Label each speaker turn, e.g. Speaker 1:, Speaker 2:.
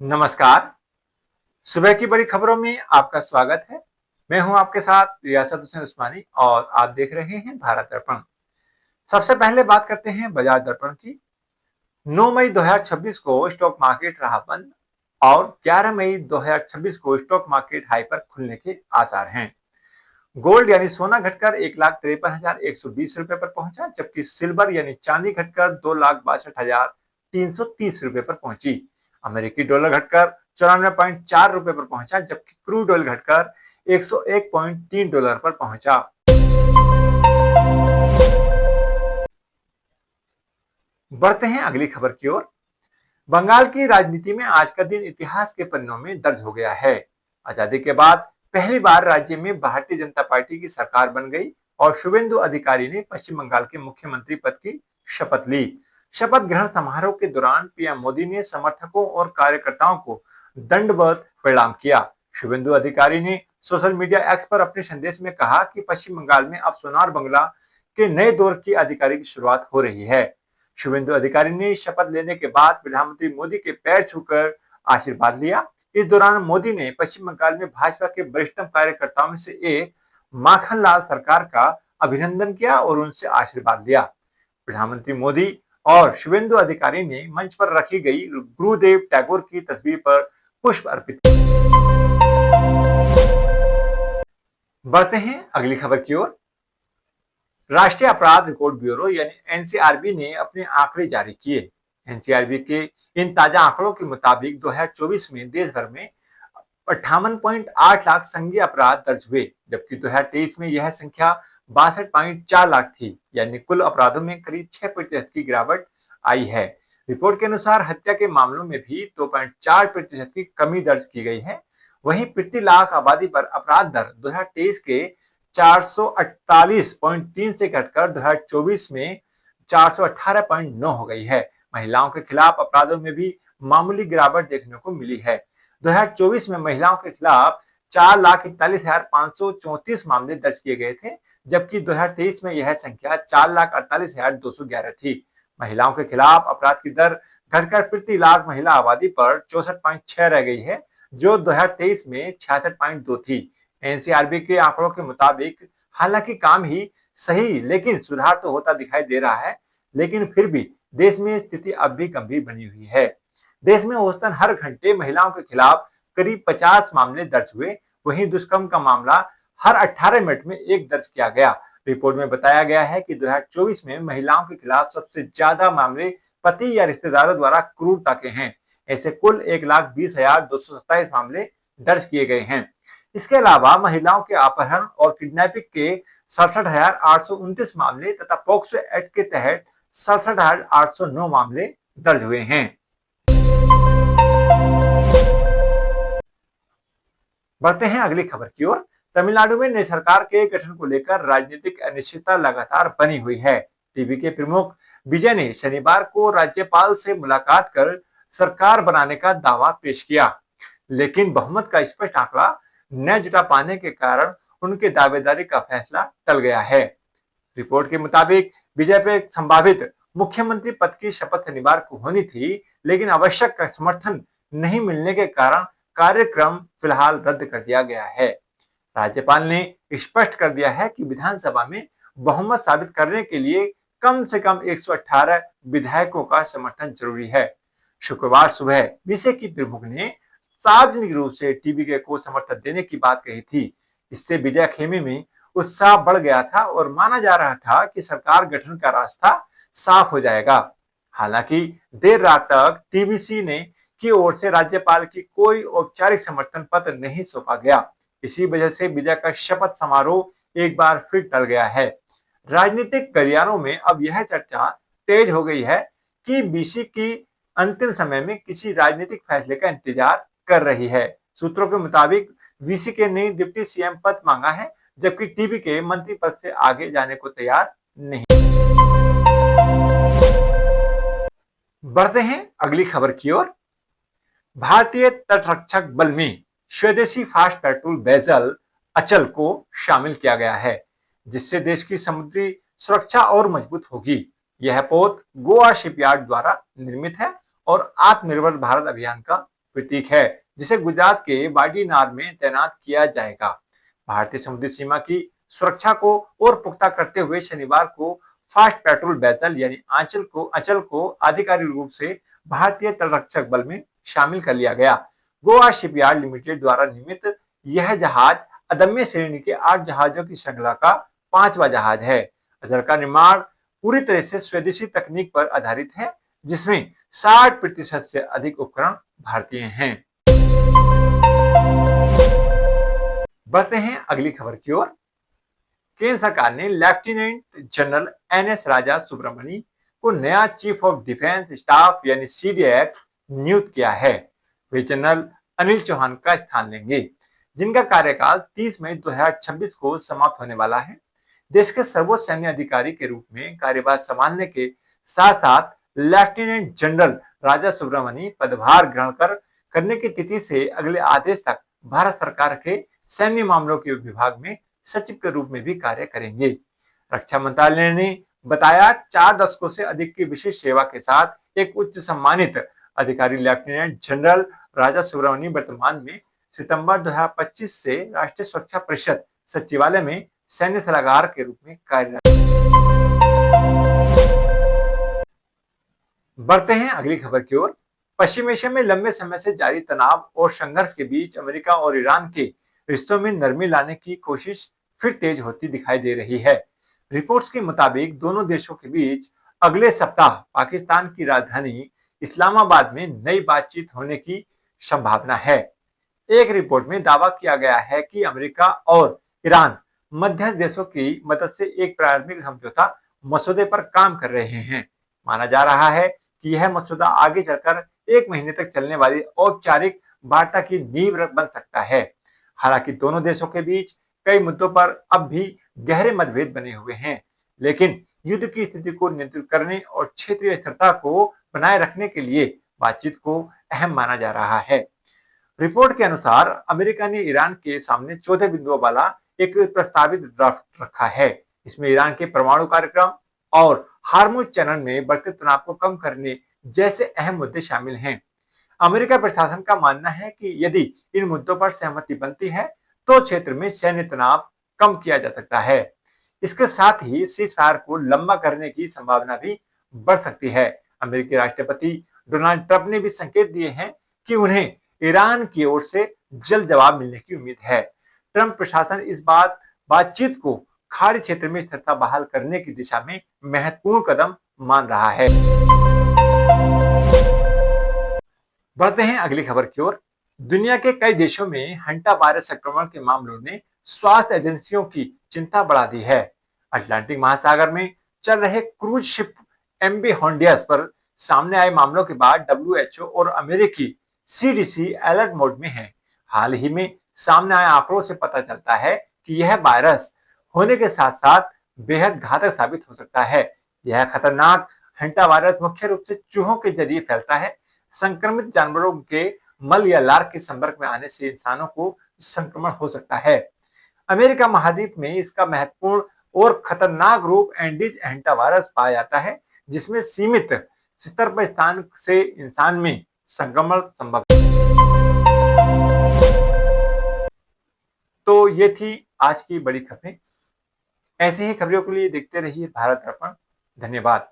Speaker 1: नमस्कार। सुबह की बड़ी खबरों में आपका स्वागत है। मैं हूं आपके साथ रियासत हुसैन उस्मानी और आप देख रहे हैं भारत दर्पण। सबसे पहले बात करते हैं बाजार दर्पण की। 9 मई 2026 को स्टॉक मार्केट रहा बंद और 11 मई 2026 को स्टॉक मार्केट हाई पर खुलने के आसार हैं। गोल्ड यानी सोना घटकर 1,53,120 रुपए पर पहुंचा, जबकि सिल्वर यानी चांदी घटकर 2,62,330 रुपए पर पहुंची। अमेरिकी डॉलर घटकर 94.4 रुपए पर पहुंचा, जबकि क्रूड ऑयल घटकर 101.3 डॉलर पर पहुंचा। बढ़ते हैं अगली खबर की ओर। बंगाल की राजनीति में आज का दिन इतिहास के पन्नों में दर्ज हो गया है। आजादी के बाद पहली बार राज्य में भारतीय जनता पार्टी की सरकार बन गई और शुभेंदु अधिकारी ने पश्चिम बंगाल के मुख्यमंत्री पद की शपथ ली। शपथ ग्रहण समारोह के दौरान पीएम मोदी ने समर्थकों और कार्यकर्ताओं को दंडवत प्रणाम किया। शुभेंदु अधिकारी ने सोशल मीडिया एक्स पर अपने संदेश में कहा कि पश्चिम बंगाल में अब सोनार बंगला के नए दौर की आधिकारिक शुरुआत हो रही है। शुभेंदु अधिकारी ने शपथ लेने के बाद प्रधानमंत्री मोदी के पैर छूकर आशीर्वाद लिया। इस दौरान मोदी ने पश्चिम बंगाल में भाजपा के वरिष्ठतम कार्यकर्ताओं में से एक माखन लाल सरकार का अभिनंदन किया और उनसे आशीर्वाद लिया। प्रधानमंत्री मोदी और शुभेंदु अधिकारी ने मंच पर रखी गई गुरुदेव टैगोर की तस्वीर पर पुष्प अर्पित किए। बढ़ते हैं अगली खबर की ओर। राष्ट्रीय अपराध रिकॉर्ड ब्यूरो यानी एनसीआरबी ने अपने आंकड़े जारी किए। एनसीआरबी के इन ताजा आंकड़ों के मुताबिक 2024 में देश भर में 58.8 लाख संज्ञेय अपराध दर्ज हुए, जबकि 2023 में यह संख्या 62.4 लाख थी, यानी कुल अपराधों में करीब 6% की गिरावट आई है। रिपोर्ट के अनुसार हत्या के मामलों में भी 2.4% की कमी दर्ज की गई है। वहीं प्रति लाख आबादी पर अपराध दर 2023 के 448.3 से घटकर 2024 में 418.9 हो गई है। महिलाओं के खिलाफ अपराधों में भी मामूली गिरावट देखने को मिली है। 2024 में महिलाओं के खिलाफ 4,41,534 मामले दर्ज किए गए थे, जबकि 2023 में यह संख्या 4,48,211 थी। महिलाओं के खिलाफ अपराध की दर घटकर प्रति लाख महिला आबादी पर 64.6 रह गई है, जो 2023 में 66.2 थी। एनसीआरबी के आंकड़ों के मुताबिक हालांकि काम ही सही, लेकिन सुधार तो होता दिखाई दे रहा है, लेकिन फिर भी देश में स्थिति अब भी गंभीर बनी हुई है। देश में औसतन हर घंटे महिलाओं के खिलाफ करीब 50 मामले दर्ज हुए। वहीं दुष्कर्म का मामला हर 18 मिनट में एक दर्ज किया गया। रिपोर्ट में बताया गया है कि 2024 में महिलाओं के खिलाफ सबसे ज्यादा मामले पति या रिश्तेदारों द्वारा क्रूरता के हैं। ऐसे कुल 1,20,227 मामले दर्ज किए गए हैं। इसके अलावा महिलाओं के अपहरण और किडनैपिंग के 67,829 मामले तथा पॉक्सो एक्ट के तहत 67,809 मामले दर्ज हुए हैं। बढ़ते हैं अगली खबर की ओर। तमिलनाडु में नई सरकार के गठन को लेकर राजनीतिक अनिश्चितता लगातार बनी हुई है। टीवी के प्रमुख विजय ने शनिवार को राज्यपाल से मुलाकात कर सरकार बनाने का दावा पेश किया, लेकिन बहुमत का स्पष्ट आंकड़ा न जुटा पाने के कारण उनके दावेदारी का फैसला टल गया है। रिपोर्ट के मुताबिक विजय पे संभावित मुख्यमंत्री पद की शपथ शनिवार को होनी थी, लेकिन आवश्यक समर्थन नहीं मिलने के कारण कार्यक्रम फिलहाल रद्द कर दिया गया है। राज्यपाल ने स्पष्ट कर दिया है कि विधानसभा में बहुमत साबित करने के लिए कम से कम 118 विधायकों का समर्थन जरूरी है। शुक्रवार सुबह विषय की प्रमुख ने सार्वजनिक रूप से टीवी को समर्थन देने की बात कही थी। इससे विजय खेमे में उत्साह बढ़ गया था और माना जा रहा था कि सरकार गठन का रास्ता साफ हो जाएगा। हालांकि देर रात तक टीवीसी ने की ओर से राज्यपाल की कोई औपचारिक समर्थन पत्र नहीं सौंपा गया। इसी वजह से विजय का शपथ समारोह एक बार फिर टल गया है। राजनीतिक गलियारों में अब यह चर्चा तेज हो गई है कि बीसी की अंतिम समय में किसी राजनीतिक फैसले का इंतजार कर रही है। सूत्रों के मुताबिक वीसी ने डिप्टी सीएम पद मांगा है, जबकि टीवी के मंत्री पद से आगे जाने को तैयार नहीं। बढ़ते हैं अगली खबर की ओर। भारतीय तटरक्षक बल में स्वदेशी फास्ट पेट्रोल वेसल अचल को शामिल किया गया है, जिससे देश की समुद्री सुरक्षा और मजबूत होगी। यह पोत गोवा शिपयार्ड द्वारा निर्मित है और आत्मनिर्भर भारत अभियान का प्रतीक है, जिसे गुजरात के वाडीनार में तैनात किया जाएगा। भारतीय समुद्री सीमा की सुरक्षा को और पुख्ता करते हुए शनिवार को फास्ट पेट्रोल वेसल यानी अंचल को आधिकारिक रूप से भारतीय तटरक्षक बल में शामिल कर लिया गया। गोवा शिपयार्ड लिमिटेड द्वारा निर्मित यह जहाज अदम्य श्रेणी के 8 जहाजों की श्रृंखला का 5वां जहाज है। अचल का निर्माण पूरी तरह से स्वदेशी तकनीक पर आधारित है, जिसमें 60% से अधिक उपकरण भारतीय हैं। बढ़ते हैं अगली खबर की ओर। केंद्र सरकार ने लेफ्टिनेंट जनरल एनएस राजा सुब्रमणी को नया चीफ ऑफ डिफेंस स्टाफ यानी सीडीएफ नियुक्त किया है। वे जनरल अनिल चौहान का स्थान लेंगे, जिनका कार्यकाल 30 मई 2026 को समाप्त होने वाला है। देश के सर्वोच्च सैन्य अधिकारी के रूप में कार्यभार संभालने के साथ साथ लेफ्टिनेंट जनरल राजा सुब्रमणी पदभार ग्रहण करने की तिथि से अगले आदेश तक भारत सरकार के सैन्य मामलों के विभाग में सचिव के रूप में भी कार्य करेंगे। रक्षा मंत्रालय ने बताया 4 दशकों से अधिक की विशेष सेवा के साथ एक उच्च सम्मानित अधिकारी लेफ्टिनेंट जनरल राजा सुब्रमणी वर्तमान में सितंबर 2025 से राष्ट्रीय सुरक्षा परिषद सचिवालय में सैन्य सलाहकार के रूप में कार्यरत। बढ़ते हैं अगली खबर की ओर। पश्चिम एशिया में लंबे समय से जारी तनाव और संघर्ष के बीच अमेरिका और ईरान के रिश्तों में नरमी लाने की कोशिश फिर तेज होती दिखाई दे रही है। रिपोर्ट्स के मुताबिक दोनों देशों के बीच अगले सप्ताह पाकिस्तान की राजधानी इस्लामाबाद में नई बातचीत होने की संभावना है। एक रिपोर्ट में दावा किया गया है कि अमेरिका और ईरान मध्यस्थ देशों की मदद से एक प्रारंभिक समझौता मसौदे पर काम कर रहे हैं। माना जा रहा है कि यह मसौदा आगे चलकर 1 महीने तक चलने वाली औपचारिक वार्ता की नींव बन सकता है। हालांकि दोनों देशों के बीच कई मुद्दों पर अब भी गहरे मतभेद बने हुए हैं, लेकिन युद्ध की स्थिति को नियंत्रित करने और क्षेत्रीय स्थिरता को बनाए रखने के लिए बातचीत को अहम माना जा रहा है। रिपोर्ट के अनुसार अमेरिका ने ईरान के सामने 14 बिंदुओं वाला एक प्रस्तावित ड्राफ्ट रखा है। इसमें ईरान के परमाणु कार्यक्रम और हार्मुज चैनल में बढ़ते तनाव को कम करने जैसे अहम मुद्दे शामिल हैं। अमेरिका प्रशासन का मानना है कि यदि इन मुद्दों पर सहमति बनती है तो क्षेत्र में सैन्य तनाव कम किया जा सकता है। इसके साथ ही सीज फायर को लंबा करने की संभावना भी बढ़ सकती है। अमेरिकी राष्ट्रपति डोनाल्ड ट्रंप ने भी संकेत दिए हैं कि उन्हें ईरान की ओर से जल्द जवाब मिलने की उम्मीद है। ट्रंप प्रशासन इस बातचीत को खाड़ी क्षेत्र में स्थिरता बहाल करने की दिशा में महत्वपूर्ण कदम मान रहा है। बढ़ते हैं अगली खबर की ओर। दुनिया के कई देशों में हंटा वायरस संक्रमण के मामलों ने स्वास्थ्य एजेंसियों की चिंता बढ़ा दी है। अटलांटिक महासागर में चल रहे क्रूज शिप एमवी होंडियस पर सामने आए मामलों के बाद डब्ल्यूएचओ और अमेरिकी सीडीसी अलर्ट मोड में है। हाल ही में सामने आए आंकड़ों से पता चलता है कि यह वायरस होने के साथ साथ बेहद घातक साबित हो सकता है। यह खतरनाक हंटा वायरस मुख्य रूप से चूहों के जरिए फैलता है। संक्रमित जानवरों के मल या लार के संपर्क में आने से इंसानों को संक्रमण हो सकता है। अमेरिका महाद्वीप में इसका महत्वपूर्ण और खतरनाक रूप एंडीज हंटा वायरस पाया जाता है, जिसमें सीमित स्तर पर स्थान से इंसान में संक्रमण संभव है। तो ये थी आज की बड़ी खबरें। ऐसे ही खबरों के लिए देखते रहिए भारत दर्पण। धन्यवाद।